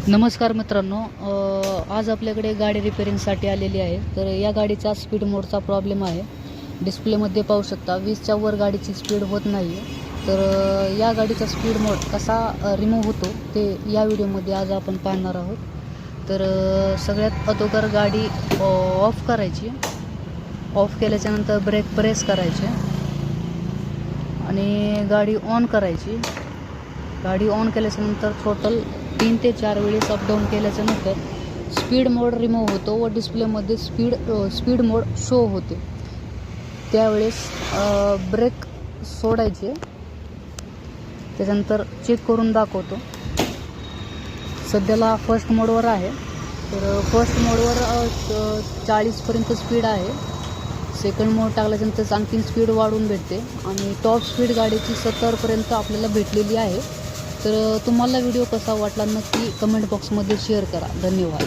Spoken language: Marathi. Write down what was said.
नमस्कार मित्रांनो, आज आपल्याकडे गाडी रिपेअरिंगसाठी आलेली आहे. तर या गाडीचा स्पीड मोडचा प्रॉब्लेम आहे. डिस्प्लेमध्ये पाहू शकता 20च्या वर गाडीची स्पीड होत नाही आहे. तर या गाडीचा स्पीड मोड कसा रिमूव्ह होतो ते या व्हिडिओमध्ये आज आपण पाहणार आहोत. तर सगळ्यात अगोदर गाडी ऑफ करायची. ऑफ केल्याच्यानंतर ब्रेक प्रेस करायचे आणि गाडी ऑन करायची. गाडी ऑन केल्याच्यानंतर टोटल 3 ते 4 वेळेस अपडाऊन केल्याच्यानंतर स्पीड मोड रिमूव्ह होतो व डिस्प्लेमध्ये स्पीड मोड शो होते. त्यावेळेस ब्रेक सोडायचे. त्याच्यानंतर चेक करून दाखवतो. सध्याला फर्स्ट मोडवर आहे. तर फर्स्ट मोडवर 40पर्यंत स्पीड आहे. सेकंड मोड टाकल्याच्यानंतर आणखीन स्पीड वाढून भेटते आणि टॉप स्पीड गाडीची 70पर्यंत आपल्याला भेटलेली आहे. तर तुम्हाला व्हिडिओ कसा वाटला नक्की कमेंट बॉक्समध्ये शेअर करा. धन्यवाद.